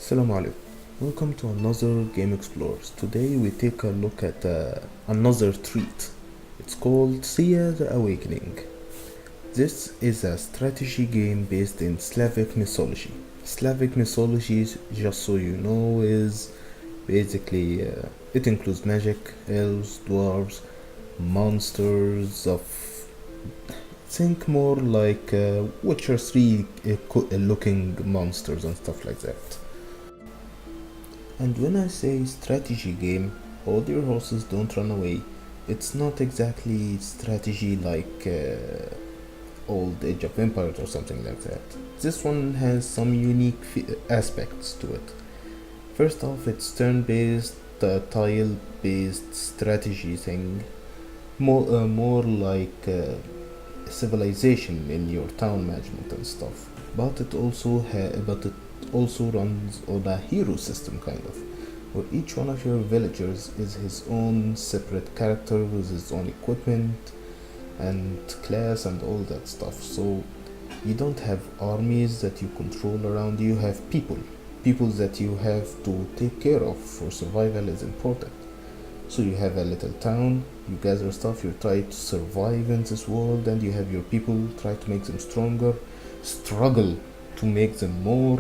Assalamu alaikum. Welcome to another Game Explorers. Today we take a look at another treat. It's called Thea the Awakening. This is a strategy game based in Slavic mythology. Slavic mythology, just so you know, is basically it includes magic, elves, dwarves, monsters of think more like Witcher 3 looking monsters and stuff like that. And when I say strategy game, hold your horses, don't run away. It's not exactly strategy like old Age of Empires or something like that. This one has some unique aspects to it. First off, it's turn-based, tile-based strategy thing, more like civilization in your town management and stuff. But it also runs on a hero system kind of, where each one of your villagers is his own separate character with his own equipment and class and all that stuff. So you don't have armies that you control around you, have people that you have to take care of for survival is important. So you have a little town, you gather stuff, you try to survive in this world, and you have your people, try to make them stronger, struggle to make them more,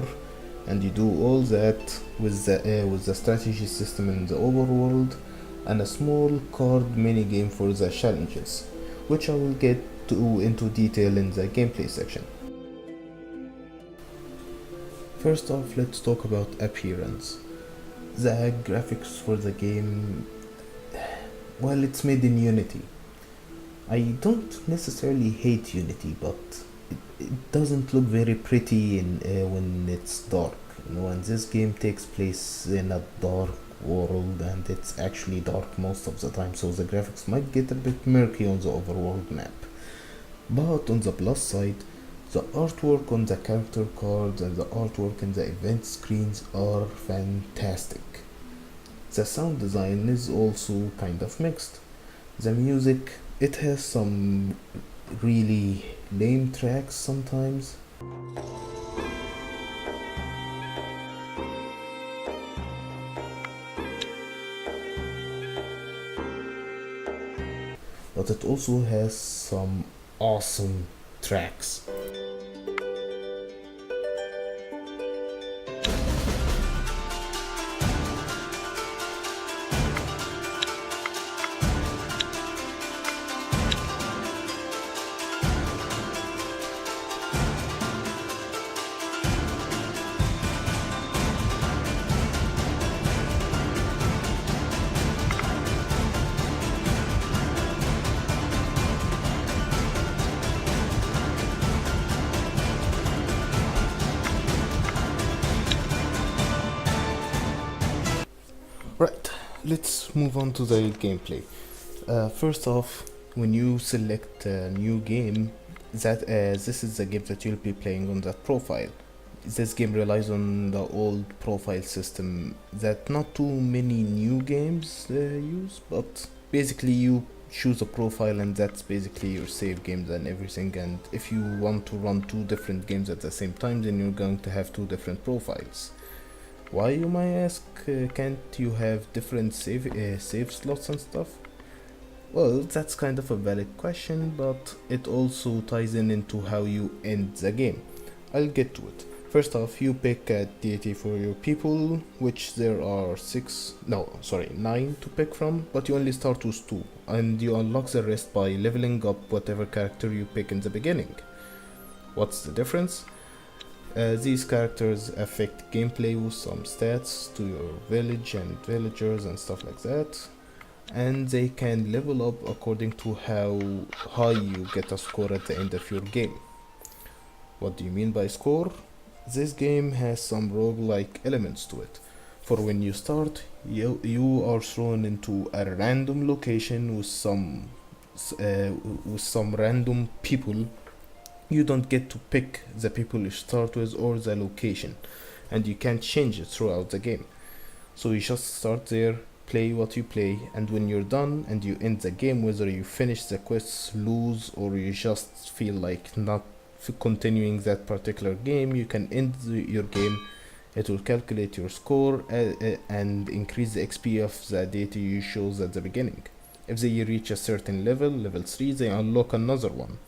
and you do all that with the strategy system in the overworld and a small card mini game for the challenges, which I will get into detail in the gameplay section. First off, let's talk about appearance. The graphics for the game, well, it's made in Unity. I don't necessarily hate Unity, but it doesn't look very pretty when it's dark. And this game takes place in a dark world, and it's actually dark most of the time, so the graphics might get a bit murky on the overworld map. But on the plus side, the artwork on the character cards and the artwork in the event screens are fantastic. The sound design is also kind of mixed. The music, it has some really lame tracks sometimes. But it also has some awesome tracks. Right, let's move on to the gameplay. First off, when you select a new game, this is the game that you'll be playing on that profile. This game relies on the old profile system that not too many new games use, but basically you choose a profile and that's basically your save games and everything. And if you want to run two different games at the same time, then you're going to have two different profiles. Why, you might ask? Can't you have different save slots and stuff? Well, that's kind of a valid question, but it also ties into how you end the game. I'll get to it. First off, you pick a deity for your people, which there are 9 to pick from, but you only start with 2, and you unlock the rest by leveling up whatever character you pick in the beginning. What's the difference? These characters affect gameplay with some stats to your village and villagers and stuff like that, and they can level up according to how high you get a score at the end of your game. What do you mean by score? This game has some rogue-like elements to it. For when you start, you are thrown into a random location with some random people. You don't get to pick the people you start with or the location, and you can't change it throughout the game. So you just start there, play what you play, and when you're done and you end the game, whether you finish the quests, lose, or you just feel like not continuing that particular game, you can end your game It will calculate your score and increase the XP of the data you chose at the beginning. If they reach a certain level, level 3, they unlock another one,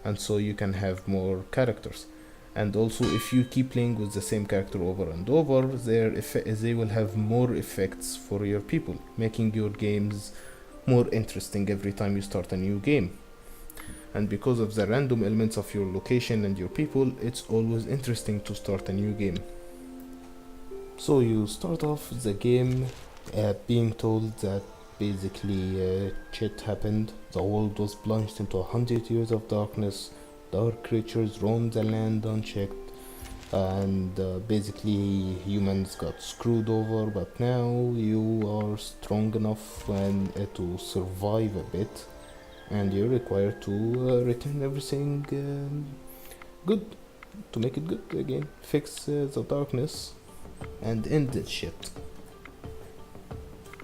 and so you can have more characters. And also, if you keep playing with the same character over and over, they will have more effects for your people, making your games more interesting every time you start a new game. And because of the random elements of your location and your people, it's always interesting to start a new game. So you start off the game being told that basically shit happened. The world was plunged into 100 years of darkness. Dark creatures roamed the land unchecked, and basically humans got screwed over. But now you are strong enough to survive a bit, and you're required to return everything good, to make it good again, fix the darkness and end this shit.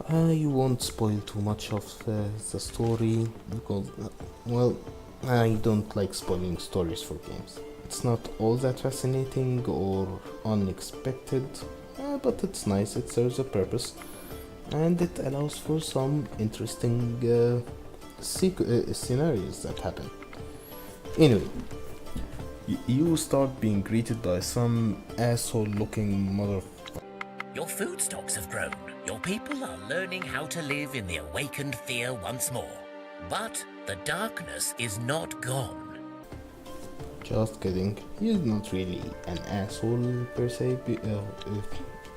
I won't spoil too much of the story because, well, I don't like spoiling stories for games. It's not all that fascinating or unexpected, but it's nice, it serves a purpose, and it allows for some interesting scenarios that happen. Anyway, you start being greeted by some asshole looking mother. Your food stocks have grown. Your people are learning how to live in the awakened Thea once more. But the darkness is not gone. Just kidding. He's not really an asshole per se.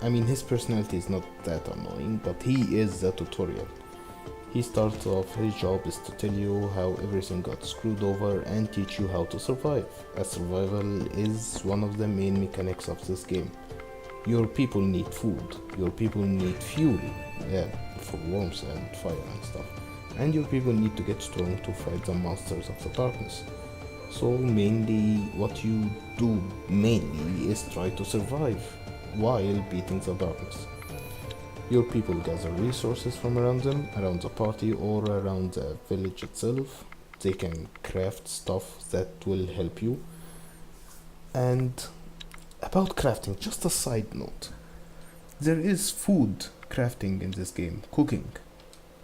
I mean, his personality is not that annoying, but he is the tutorial. He starts off, his job is to tell you how everything got screwed over and teach you how to survive, as survival is one of the main mechanics of this game. Your people need food, your people need fuel, for warmth and fire and stuff, and your people need to get strong to fight the monsters of the darkness. So mainly what you do mainly is try to survive while beating the darkness. Your people gather resources from around them, around the party or around the village itself. They can craft stuff that will help you. And about crafting, just a side note. There is food crafting in this game, cooking.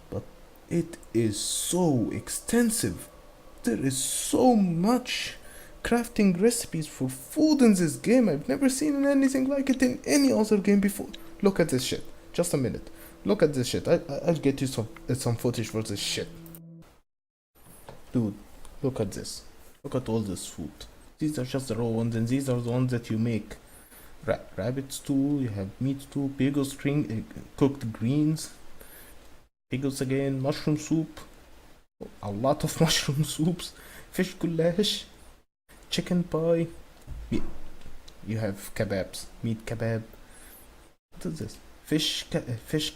But it is so extensive. There is so much crafting recipes for food in this game. I've never seen anything like it in any other game before. Look at this shit. Just a minute. Look at this shit. I'll get you some footage for this shit. Dude, look at this. Look at all this food. These are just the raw ones, and these are the ones that you make. Rabbit stew, you have meat stew, pickles, cooked greens, pickles again, mushroom soup, a lot of mushroom soups, fish goulash, chicken pie. You have kebabs, meat kebab. What is this? Fish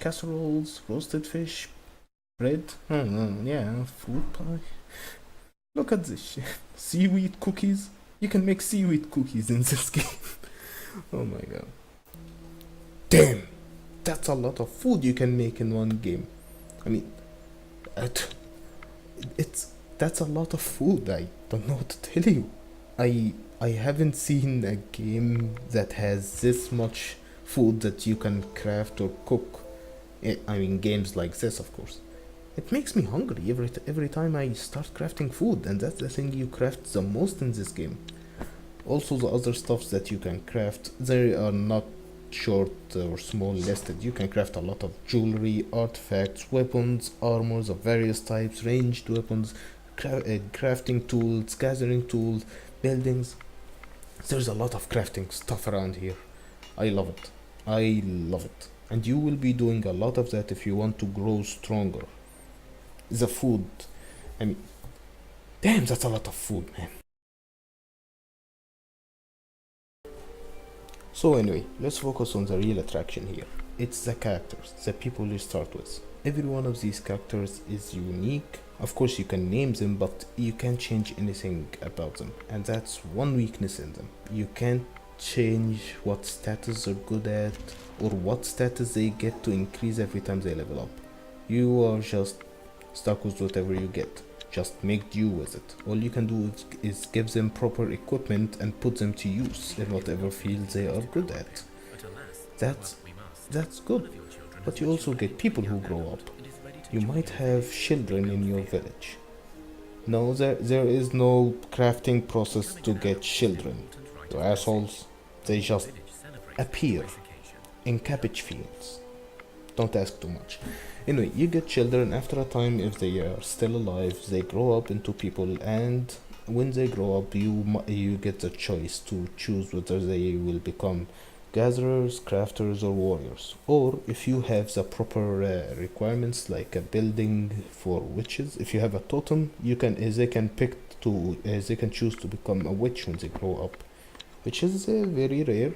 casseroles, roasted fish, bread. Yeah, fruit pie. Look at this shit. Seaweed cookies. You can make seaweed cookies in this game. Oh my god. Damn! That's a lot of food you can make in one game. I mean, that's a lot of food. I don't know what to tell you. I haven't seen a game that has this much food that you can craft or cook. I mean, games like this, of course. It makes me hungry every time I start crafting food, and that's the thing you craft the most in this game. Also, the other stuffs that you can craft, they are not short or small listed. You can craft a lot of jewelry, artifacts, weapons, armors of various types, ranged weapons, crafting tools, gathering tools, buildings. There's a lot of crafting stuff around here. I love it. I love it. And you will be doing a lot of that if you want to grow stronger. The food. I mean, damn, that's a lot of food, man. So anyway, let's focus on the real attraction here. It's the characters, the people you start with. Every one of these characters is unique. Of course you can name them, but you can't change anything about them. And that's one weakness in them. You can't change what status they're good at or what status they get to increase every time they level up. You are just stuck with whatever you get. Just make do with it. All you can do is give them proper equipment and put them to use in whatever field they are good at. That's that's good. But you also get people who grow up. You might have children in your village. No, there is no crafting process to get children. You assholes. They just appear in cabbage fields. Don't ask too much. Anyway, you get children after a time. If they are still alive, they grow up into people, and when they grow up, you get the choice to choose whether they will become gatherers, crafters, or warriors. Or if you have the proper requirements, like a building for witches, if you have a totem, they can they can choose to become a witch when they grow up, which is very rare.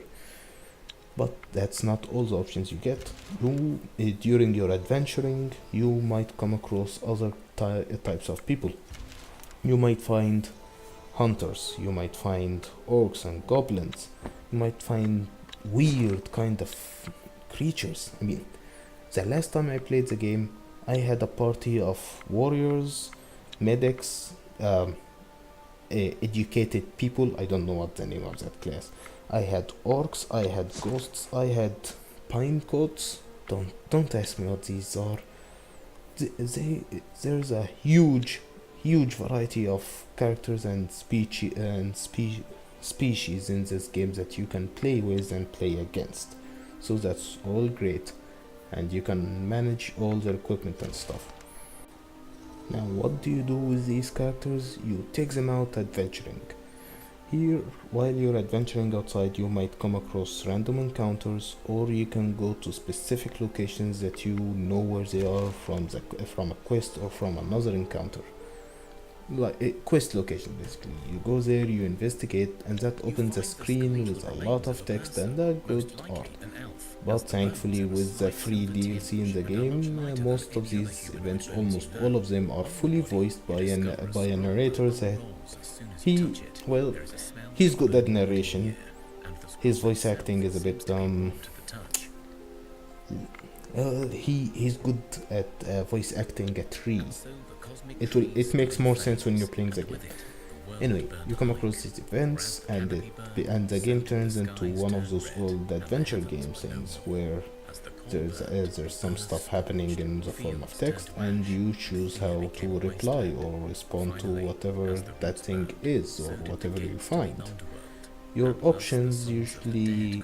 But that's not all the options you get. During your adventuring, you might come across other types of people. You might find hunters, you might find orcs and goblins, you might find weird kind of creatures. I mean, the last time I played the game, I had a party of warriors, medics, educated people. I don't know what the name of that class. I had orcs, I had ghosts, I had pine coats. Don't ask me what these are. There's a huge variety of characters and species in this game that you can play with and play against. So that's all great, and you can manage all their equipment and stuff. Now, what do you do with these characters? You take them out adventuring. Here, while you're adventuring outside, you might come across random encounters, or you can go to specific locations that you know where they are from a quest or from another encounter. Like a quest location, basically. You go there, you investigate, and that opens a screen with a lot of text and a good art. But thankfully, with the free DLC in the game, most of these events, almost all of them, are fully voiced by a narrator that he's good at narration. His voice acting is a bit he's good at voice acting a tree. It makes more sense when you're playing the game. Anyway, you come across these events, and the game turns into one of those old adventure game things where there's some stuff happening in the form of text, and you choose how to reply or respond to whatever that thing is or whatever you find. Your options usually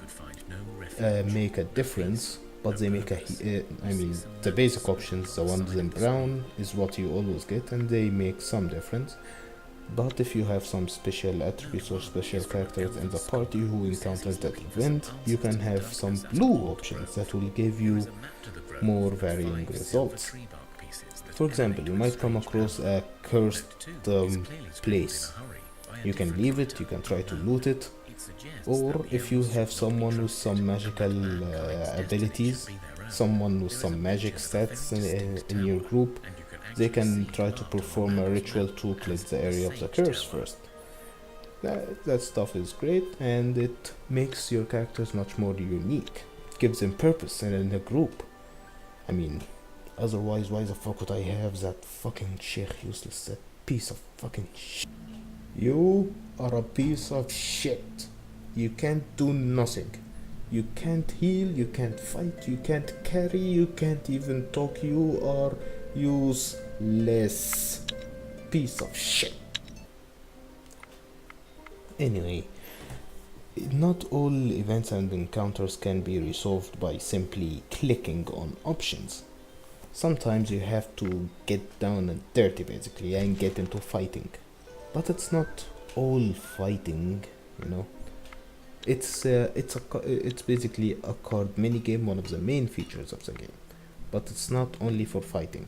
make a difference, but they make the basic options, the ones in brown, is what you always get, and they make some difference. But if you have some special attributes or special characters in the party who encounters that event, you can have some blue options that will give you more varying results. For example, you might come across a cursed place. You can leave it, you can try to loot it, or if you have someone with some magical abilities, someone with some magic stats in your group, they can try to perform a ritual to cleanse the area of the curse first. That stuff is great, and it makes your characters much more unique. It gives them purpose in a group. I mean, otherwise, why the fuck would I have that fucking sheikh useless, that piece of fucking shit? You are a piece of shit. You can't do nothing. You can't heal, you can't fight, you can't carry, you can't even talk. You are useless piece of shit. Anyway, not all events and encounters can be resolved by simply clicking on options. Sometimes you have to get down and dirty, basically, and get into fighting. But it's not all fighting, you know. It's basically a card minigame, one of the main features of the game. But it's not only for fighting.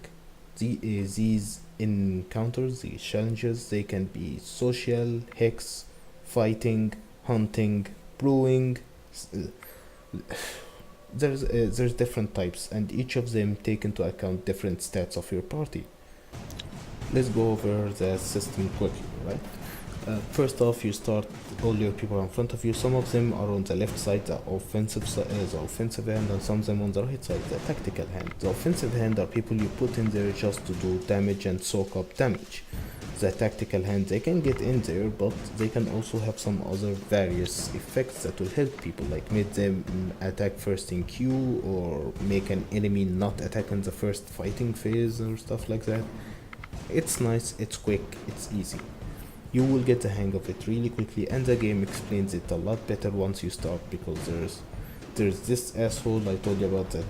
These encounters, these challenges, they can be social, hex, fighting, hunting, brewing. There's different types, and each of them take into account different stats of your party. Let's go over the system quickly, right? First off, you start all your people in front of you. Some of them are on the left side, the offensive hand, and some of them on the right side, the tactical hand. The offensive hand are people you put in there just to do damage and soak up damage. the tactical hand, they can get in there, but they can also have some other various effects that will help people, like make them attack first in queue, or make an enemy not attack in the first fighting phase, or stuff like that. It's nice, it's quick, it's easy. You will get the hang of it really quickly, and the game explains it a lot better once you start, because there's this asshole I told you about that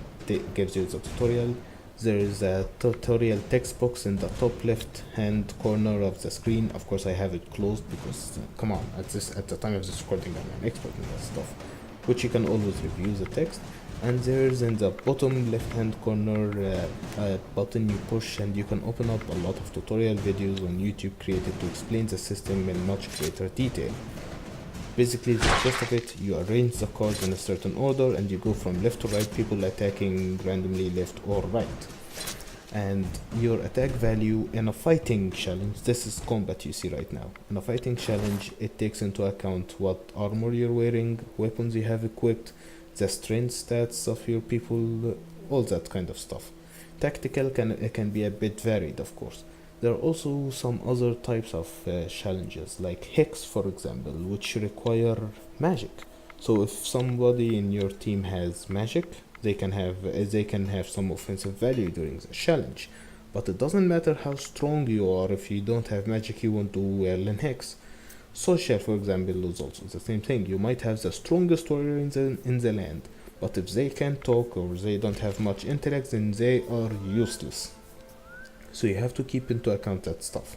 gives you the tutorial. There is a tutorial text box in the top left hand corner of the screen. Of course I have it closed because come on, at the time of this recording I'm an expert in that stuff, which you can always review the text. And there's in the bottom left hand corner a button you push, and you can open up a lot of tutorial videos on YouTube created to explain the system in much greater detail. Basically, the gist of it, you arrange the cards in a certain order and you go from left to right, people attacking randomly left or right. And your attack value in a fighting challenge, this is combat you see right now. In a fighting challenge, it takes into account what armor you're wearing, weapons you have equipped, the strength stats of your people, all that kind of stuff. Tactical can be a bit varied, of course. There are also some other types of challenges, like Hex, for example, which require magic. So if somebody in your team has magic, they can have some offensive value during the challenge. But it doesn't matter how strong you are, if you don't have magic, you won't do well in Hex. Social, for example, is also the same thing. You might have the strongest warrior in the land, but if they can't talk or they don't have much intellect, then they are useless. So you have to keep into account that stuff.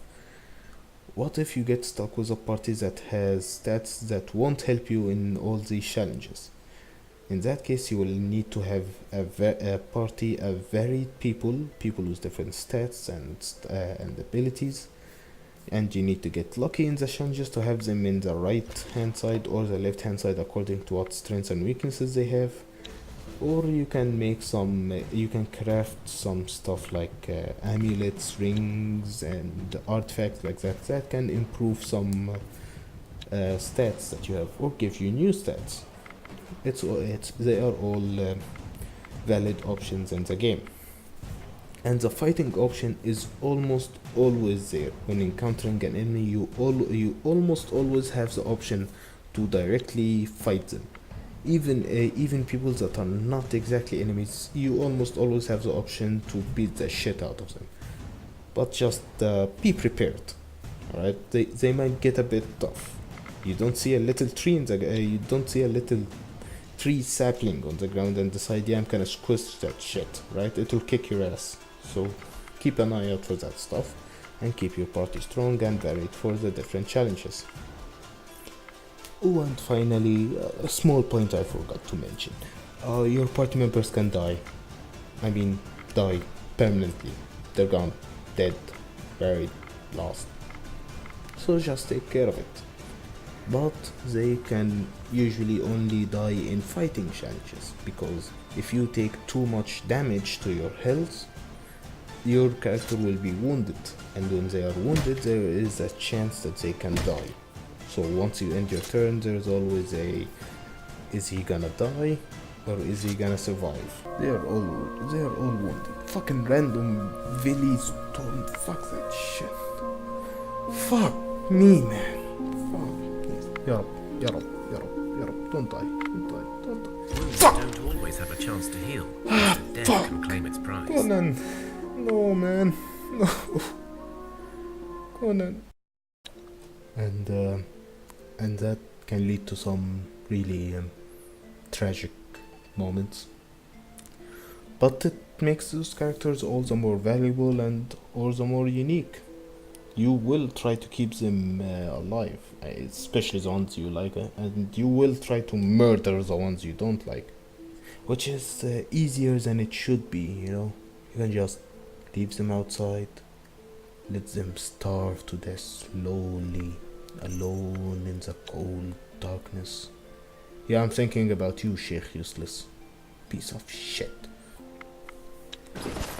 What if you get stuck with a party that has stats that won't help you in all these challenges? In that case, you will need to have a party of varied people with different stats and abilities, and you need to get lucky in the challenges to have them in the right hand side or the left hand side according to what strengths and weaknesses they have. Or you can make you can craft some stuff like amulets, rings, and artifacts like that can improve some stats that you have, or give you new stats. They are all valid options in the game. And the fighting option is almost always there. When encountering an enemy, you almost always have the option to directly fight them. Even people that are not exactly enemies, you almost always have the option to beat the shit out of them. But just be prepared. Alright, they might get a bit tough. You don't see a little tree you don't see a little tree sapling on the ground and decide, yeah, I'm gonna squish that shit, right? It will kick your ass. So keep an eye out for that stuff, and keep your party strong and varied for the different challenges. Oh, and finally, a small point I forgot to mention. Your party members can die. I mean, die permanently. They're gone, dead, buried, lost. So just take care of it. But they can usually only die in fighting challenges, because if you take too much damage to your health, your character will be wounded, and when they are wounded, there is a chance that they can die. So once you end your turn, there's always is he gonna die or is he gonna survive? They are all wounded. Fucking random Vili storm. Fuck that shit. Fuck me, man. Fuck. Please. Yarab. Don't die. Wounds don't always have a chance to heal. Death can claim its prize. Conan. No, man. No. Conan. And that can lead to some really tragic moments. But it makes those characters all the more valuable and all the more unique. You will try to keep them alive, especially the ones you like, and you will try to murder the ones you don't like, which is easier than it should be, you know. You can just leave them outside, let them starve to death slowly, alone in the cold darkness. Yeah, I'm thinking about you, Sheikh Useless. Piece of shit.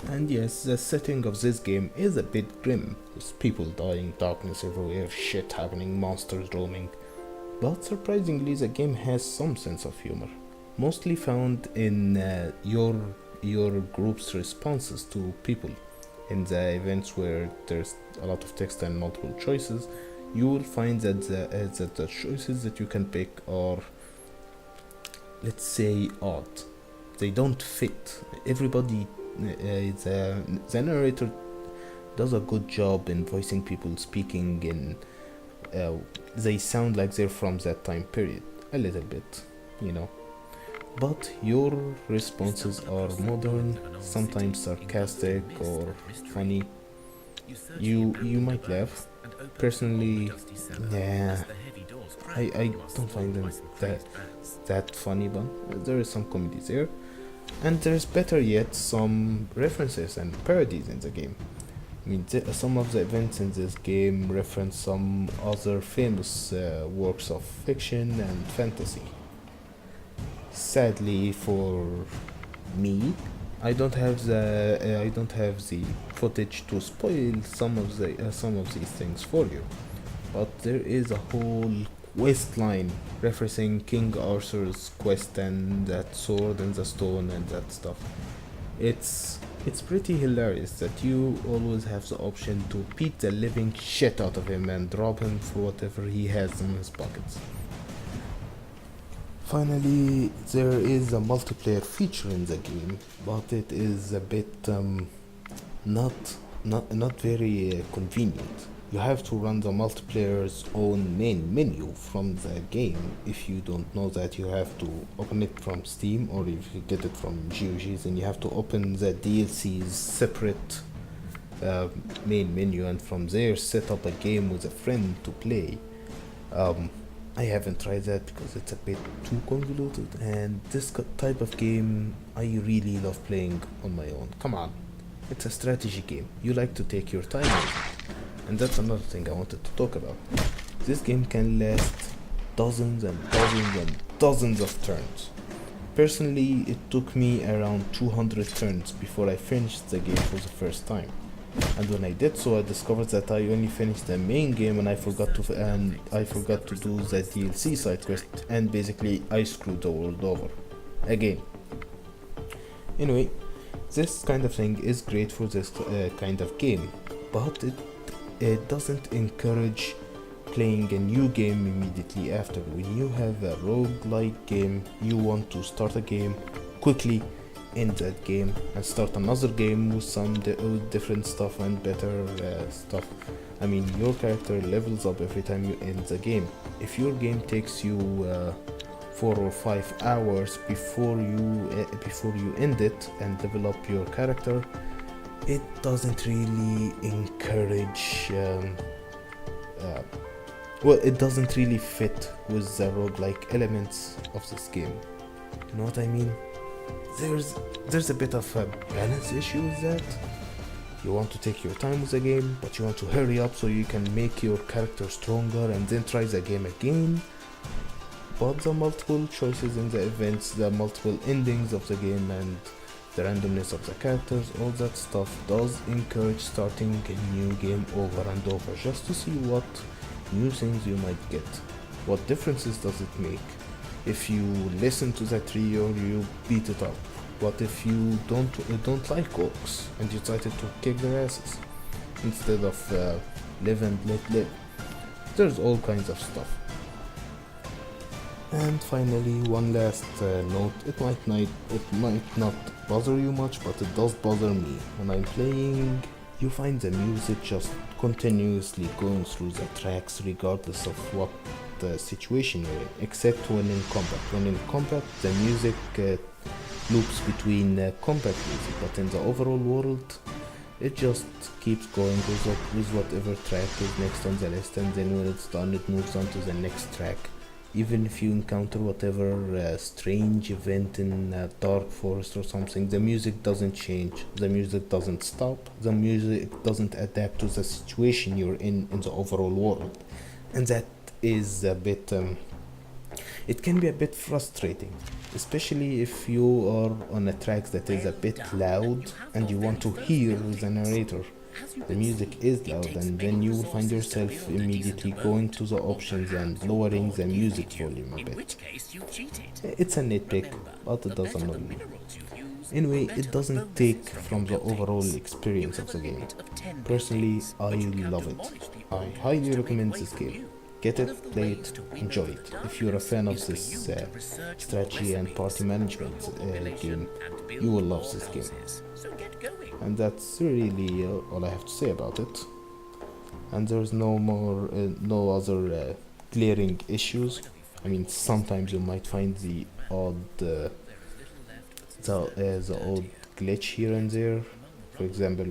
And yes, the setting of this game is a bit grim, with people dying, darkness everywhere, shit happening, monsters roaming. But surprisingly, the game has some sense of humor, mostly found in your group's responses to people. In the events where there's a lot of text and multiple choices, you will find that the choices that you can pick are, let's say, odd. They don't fit. Everybody, the narrator does a good job in voicing people speaking in. They sound like they're from that time period, a little bit, you know. But your responses are modern, sometimes sarcastic or funny. You might laugh. Personally, yeah, I don't find them that funny, but there is some comedy there. And there's, better yet, some references and parodies in the game. I mean, some of the events in this game reference some other famous works of fiction and fantasy. Sadly for me, I don't have the footage to spoil some of these things for you. But there is a whole quest line referencing King Arthur's quest and that sword and the stone and that stuff. It's pretty hilarious that you always have the option to beat the living shit out of him and rob him for whatever he has in his pockets. Finally, there is a multiplayer feature in the game, but it is a bit not not very convenient. You have to run the multiplayer's own main menu from the game. If you don't know that, you have to open it from Steam, or if you get it from GOG's, then you have to open the DLC's separate main menu, and from there set up a game with a friend to play. I haven't tried that because it's a bit too convoluted, and this type of game I really love playing on my own. Come on, it's a strategy game. You like to take your time with it. And that's another thing I wanted to talk about. This game can last dozens and dozens and dozens of turns. Personally, it took me around 200 turns before I finished the game for the first time. And when I did so, I discovered that I only finished the main game and I forgot to do the DLC side quest, and basically I screwed the world over again. Anyway, this kind of thing is great for this kind of game, but it doesn't encourage playing a new game immediately after. When you have a rogue-like game, you want to start a game quickly, end that game, and start another game with some different stuff and better stuff. I mean, your character levels up every time you end the game. If your game takes you 4 or 5 hours before you end it and level up your character, it doesn't really encourage it doesn't really fit with the roguelike elements of this game. You know what I mean? There's a bit of a balance issue with that. You want to take your time with the game, but you want to hurry up so you can make your character stronger and then try the game again. But the multiple choices in the events, the multiple endings of the game, and the randomness of the characters, all that stuff does encourage starting a new game over and over just to see what new things you might get. What differences does it make? If you listen to the tree or you beat it up? What if you don't like orcs and you decided to kick their asses instead of live and let live? There's all kinds of stuff. And finally, one last note. It might not bother you much, but it does bother me. When I'm playing, you find the music just continuously going through the tracks regardless of what the situation you're in, except when in combat. When in combat, the music loops between combat music, but in the overall world, it just keeps going with whatever track is next on the list, and then when it's done, it moves on to the next track. Even if you encounter whatever strange event in a dark forest or something, the music doesn't change, the music doesn't stop, the music doesn't adapt to the situation you're in the overall world. And that is a bit, it can be a bit frustrating, especially if you are on a track that is a bit loud and you want to hear the narrator. The music is loud, and then you will find yourself immediately going to the options and lowering the music volume a bit. It's a nitpick, but it does annoy me. Anyway, it doesn't take from the overall experience of the game. Personally, I love it. I highly recommend this game. Get it, play it, enjoy it. If you're a fan of this strategy and party management game, you will love this game. And that's really all I have to say about it. And there's no other glaring issues. I mean, sometimes you might find the odd glitch here and there. For example,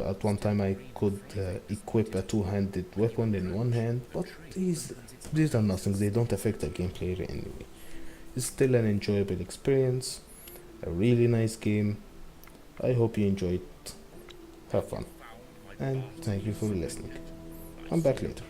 at one time I could equip a two-handed weapon in one hand, but these are nothing. They don't affect the gameplay anyway. It's still an enjoyable experience, a really nice game. I hope you enjoyed. Have fun, and thank you for listening. I'm back later.